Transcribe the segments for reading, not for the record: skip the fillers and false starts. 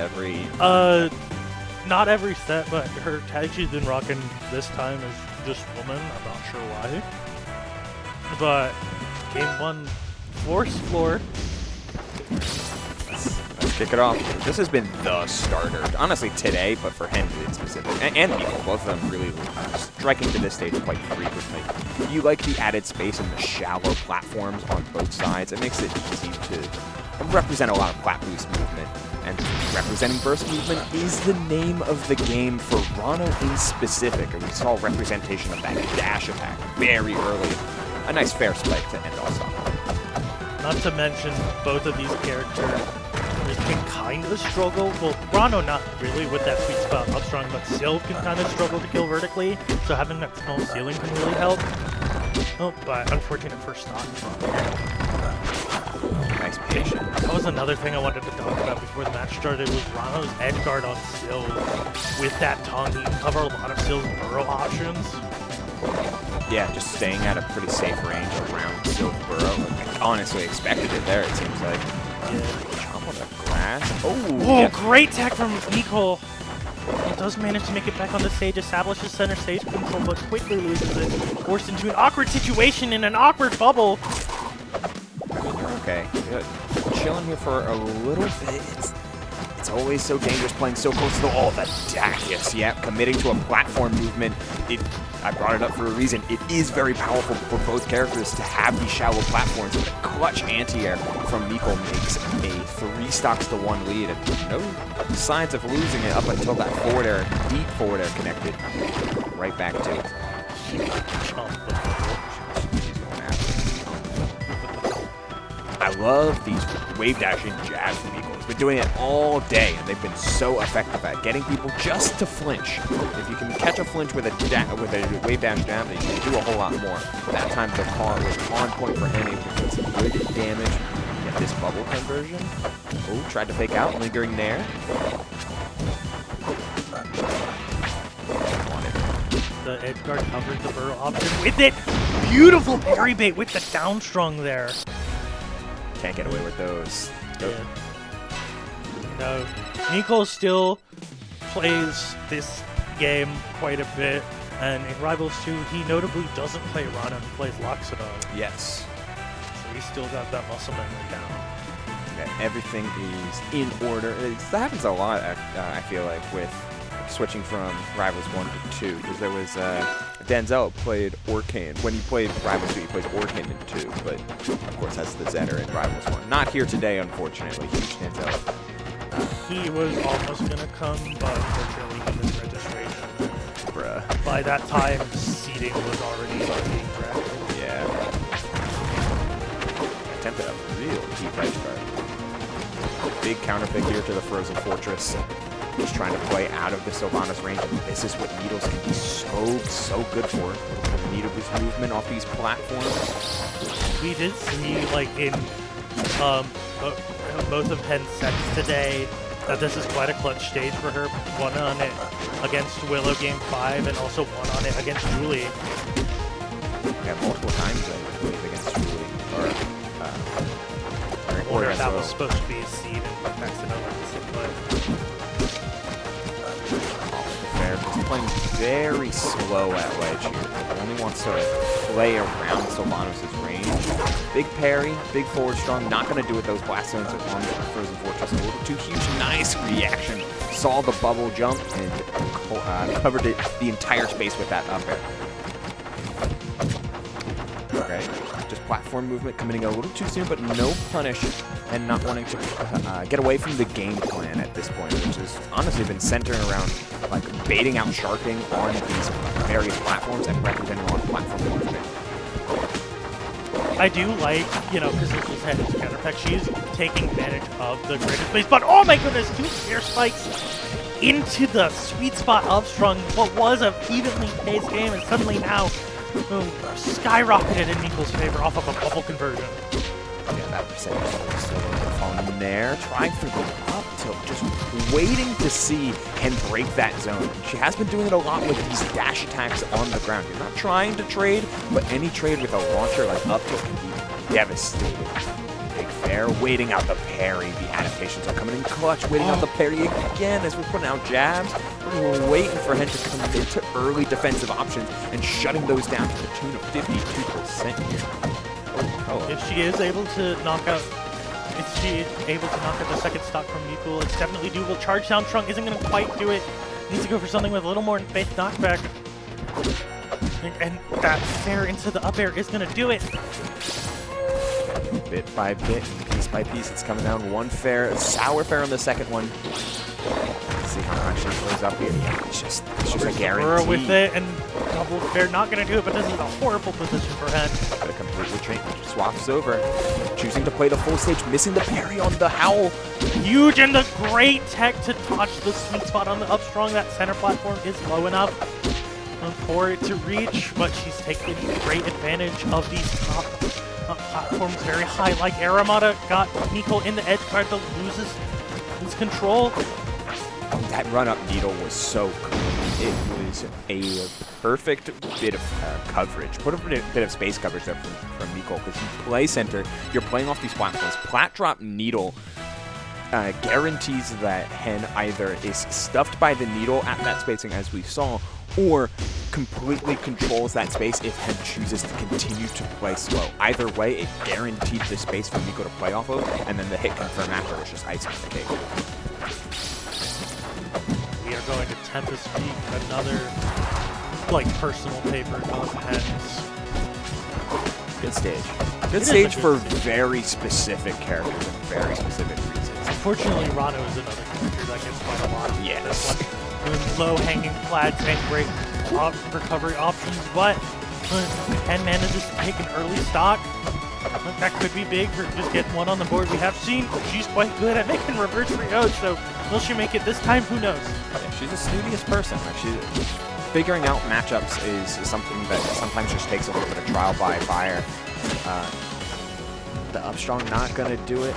every... Not every set, but her tag she's been rocking this time is just woman. I'm not sure why. But game 1, Force Floor. Let's kick it off. This has been the starter. Honestly, today, but for Henry in specific. And Meechole, both of them really striking to this stage quite frequently. You like the added space and the shallow platforms on both sides. It makes it easy to represent a lot of plat boost movement. And representing burst movement is the name of the game for Rano in specific. And we saw representation of that dash attack very early. A nice fair spike to end us off. Not to mention, both of these characters can kind of struggle. Well, Rano not really with that sweet spot up strong, but Sylve can kind of struggle to kill vertically. So having that small ceiling can really help. Oh, but unfortunate first stock. Nice patient. That was another thing I wanted to talk about before the match started was Rano's edge guard on Sylve. With that tongue, he can cover a lot of Sylve's burrow options. Yeah, just staying at a pretty safe range around Sylve burrow. I honestly expected it there, it seems like. Yeah. Chomp on the grass. Oh, whoa, great tech from Meechole. He does manage to make it back on the stage, establishes center stage control, but quickly loses it. Forced into an awkward situation in an awkward bubble. Okay, good. Chilling here for a little bit. It's always so dangerous playing so close to the wall. That Dacus, yeah, committing to a platform movement. I brought it up for a reason. It is very powerful for both characters to have these shallow platforms, but a clutch anti-air from Meechole makes a 3 stocks to 1 lead, and no signs of losing it up until that forward air, deep forward air connected. Right back to it. I love these wave dashing jabs from Meechole. He's been doing it all day, and they've been so effective at getting people just to flinch. If you can catch a flinch with a wave dash jab, then you can do a whole lot more. That time the call was on point for him. He did some good damage. Get this bubble conversion. Oh, tried to fake out, lingering there. The edge guard covered the burrow option with it. Beautiful parry bait with the down strong there. Can't get away with those. Nope. Yeah. No, Meechole still plays this game quite a bit, and in Rivals 2, he notably doesn't play Rana, he plays Loxodon. Yes. So he's still got that muscle memory down. Yeah, everything is in order. That happens a lot, I feel like, with switching from Rivals 1 to 2, because there was Denzel played Orcane. When he played Rivals 2, he plays Orcane in 2, but of course that's the Zetter in Rivals 1. Not here today, unfortunately. Huge Denzel. He was almost gonna come, but unfortunately he missed registration. Bruh. By that time, seating was already being drafted. Yeah. Attempted a real deep edge guard. Big counter pick here to the Frozen Fortress. Just trying to play out of the Sylvanas range, and this is what Needles can be so good for. A little bit of needle boost movement off these platforms. We did see, like, in both of Pen's sets today, that this is quite a clutch stage for her. One on it against Willow Game 5, and also one on it against Julie. Yeah, multiple times, I believe, against Julie. Or that was supposed to be a seed and accidentally but he's playing very slow at ledge here. He only wants to play around Sylvanas' range. Big parry, big forward strong. Not going to do it those blast zones on the Frozen Fortress. A little too huge. Nice reaction. Saw the bubble jump and covered it the entire space with that up air. Okay, just platform movement committing a little too soon, but no punish, and not wanting to get away from the game plan at this point, which has honestly been centering around like baiting out sharking on these various platforms and representing on platform movement. I do like, because this is Henry's counterpick, she's taking advantage of the greater space, but oh my goodness, 2 air spikes into the sweet spot of strong, what was a evenly paced game, and suddenly now skyrocketed in Meechole's favor off of a bubble conversion. Yeah, that percentage is still falling in there, trying for the up tilt, just waiting to see and break that zone. She has been doing it a lot with these dash attacks on the ground. You're not trying to trade, but any trade with a launcher like up tilt can be devastating. Big there, waiting out the parry. The adaptations are coming in clutch, waiting out the parry again as we're putting out jabs. We're waiting for Hen to come into early defensive options and shutting those down to the tune of 52% here. Oh. If she is able to knock out the second stock from Meechole, it's definitely doable. Charge down Trunk isn't going to quite do it. Needs to go for something with a little more faith knockback. And that fair into the up air is going to do it. Bit by bit, piece by piece, it's coming down. One fair, sour fair on the second one. Let's see how much she goes up here. Yeah, it's just a guarantee. With it, and double fair not going to do it, but this is a horrible position for Hen. But a completely change, swaps over. Choosing to play the full stage, missing the parry on the Howl. Huge, and the great tech to touch the sweet spot on the up strong. That center platform is low enough for it to reach, but she's taking great advantage of these top platforms very high. Like Aramata got Meechole in the edge guard, but loses his control. That run-up needle was so clean. It was a perfect bit of coverage. Put a bit of space coverage there from Meechole, because you play center, you're playing off these platforms. Plat drop needle guarantees that Hen either is stuffed by the needle at that spacing, as we saw, or completely controls that space if Hen chooses to continue to play slow. Either way, it guaranteed the space for Meechole to play off of, and then the hit confirm after is just icing on the cake. We are going to Tempest Peak, another personal favorite of Hen's. Good stage. Good stage for very specific characters and very specific reasons. Unfortunately, Rano is another character that gets quite a lot. Yes. Doing low-hanging flags and great recovery options, but Hen manages to take an early stock. That could be big for just getting one on the board. We have seen she's quite good at making reverse 3-0s, so will she make it this time? Who knows? Yeah, she's a studious person. She's figuring out matchups is something that sometimes just takes a little bit of trial by fire. The upstrong not going to do it.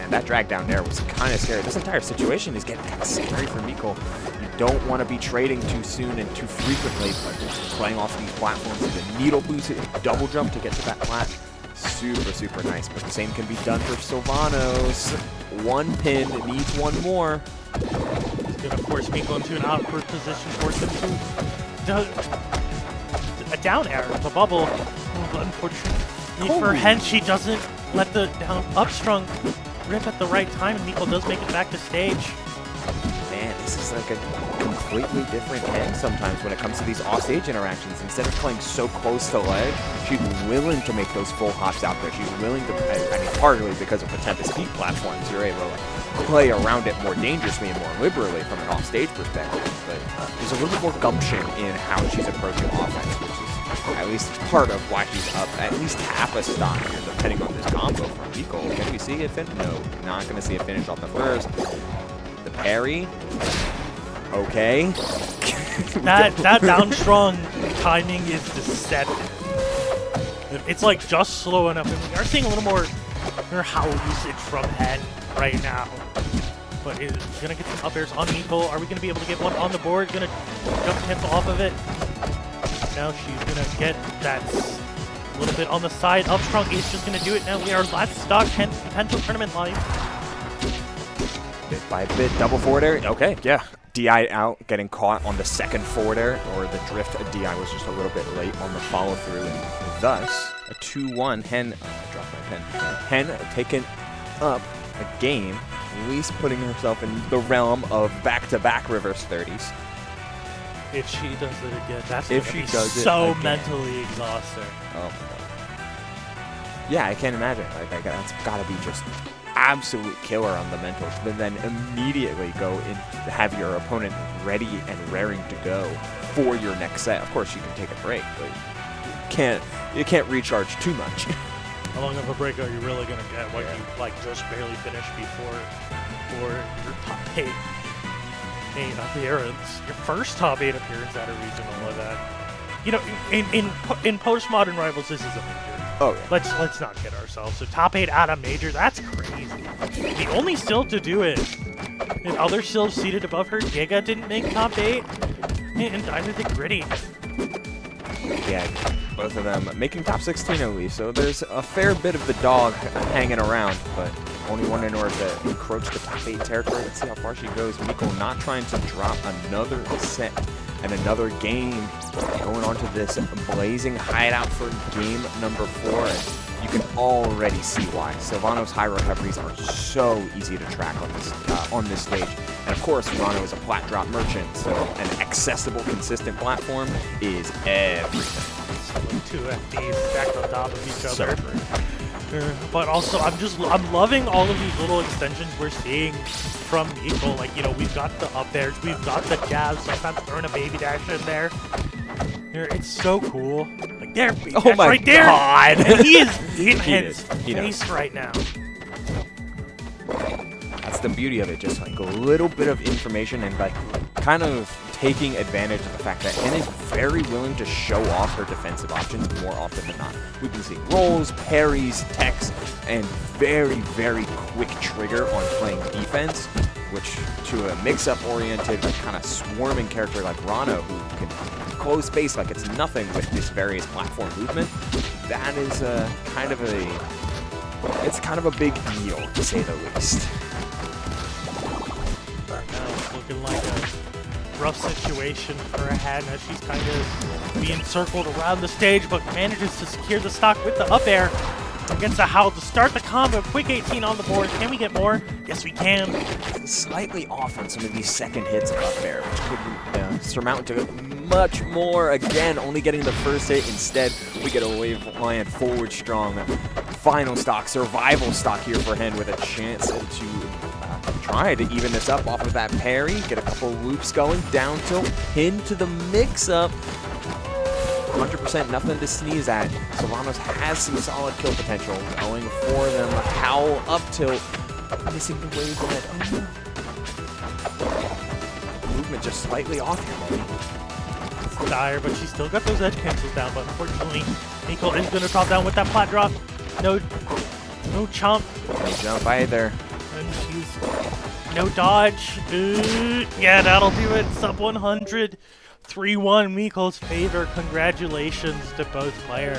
And that drag down there was kind of scary. This entire situation is getting kind of scary for Meechole. You don't want to be trading too soon and too frequently, but playing off these platforms with a needle boost, double jump to get to that plat. Super, super nice. But the same can be done for Sylvanos. One pin, needs one more. It's going to force Meechole into an awkward position, force him to a down air, the bubble. Unfortunately for Hen, she doesn't let the down upstrong rip at the right time, and Meechole does make it back to stage. Man, this is like a completely different Hen sometimes when it comes to these offstage interactions. Instead of playing so close to ledge, she's willing to make those full hops out there. She's willing to, I mean, partly because of the Tempest Peak platforms, you're able to play around it more dangerously and more liberally from an offstage perspective. But there's a little bit more gumption in how she's approaching offense, which is at least part of why she's up at least half a stock here, depending on this combo from Meechole. Can we see it finish? No, not going to see it finish off the first. The parry. Okay. that down strong timing is deceptive. It's like just slow enough, and we are seeing a little more howl usage from Hen right now. But is going to get some up airs on Meechole. Are we going to be able to get one on the board? Going to jump cancel off of it. Now she's going to get that a little bit on the side. Upstrong is just going to do it now. We are last stock, hence potential tournament life. Bit by bit, double forward air. Okay, yeah. DI out, getting caught on the second forward air, or the drift. DI was just a little bit late on the follow through, and thus a 2-1. Hen, I dropped my pen. Hen taking up a game, at least putting herself in the realm of back-to-back reverse 30s. If she does it again, that's if she does so it again. mentally exhausting. Oh my god. Yeah, I can't imagine. Like that's got to be just absolute killer on the mentals. But then immediately go and have your opponent ready and raring to go for your next set. Of course, you can take a break, but you can't recharge too much. How long of a break are you really gonna get? What you just barely finished before your top 8 appearance, your first top 8 appearance at a regional event. You know, in postmodern rivals, this is a major. Oh yeah. Let's not kid ourselves. So top 8 at a major, that's crazy. The only still to do it, and other sills seated above her, Giga didn't make top 8, and either the Gritty. Yeah. Both of them making top 16 at least, so there's a fair bit of the dog hanging around, but only one in order to encroach the top 8 territory. Let's see how far she goes. Meechole not trying to drop another set and another game, going on to this blazing hideout for game number 4. And you can already see why. Sylvano's high recoveries are so easy to track on this stage. And of course, Rano is a plat drop merchant, so an accessible, consistent platform is everything. 2 FDs stacked on top of each other. So But also, I'm loving all of these little extensions we're seeing from Meechole. Like, you know, we've got the up airs, we've got the jabs, sometimes throwing a baby dash in there. It's so cool. Like, there, oh my right there. God! And he is in his He face right now. That's the beauty of it, just like a little bit of information and like kind of taking advantage of the fact that Hen is very willing to show off her defensive options more often than not. We've been seeing rolls, parries, techs, and very, very quick trigger on playing defense, which to a mix-up oriented, like kind of swarming character like Rano, who can close space like it's nothing with this various platform movement, that is it's kind of a big deal, to say the least. Looking like a rough situation for Hannah. She's kind of being circled around the stage, but manages to secure the stock with the up air against the Howl to start the combo. Quick 18 on the board. Can we get more? Yes, we can. Slightly off on some of these second hits up there, which could surmount to much more. Again, only getting the first hit. Instead, we get a wave land forward strong. Final stock, survival stock here for Hen with a chance to try to even this up off of that parry. Get a couple loops going. Down tilt, into the mix-up. 100% nothing to sneeze at. Sylvanos has some solid kill potential. Going for them. Howl up tilt. Missing the wave ahead. Oh no. Movement just slightly off here, maybe. Dire, but she's still got those edge cancels down, but unfortunately, Meechole is going to drop down with that plat drop. No chomp. No jump either. And she's no dodge. Yeah, that'll do it. Sub 100. 3-1 Meechole's favor. Congratulations to both players.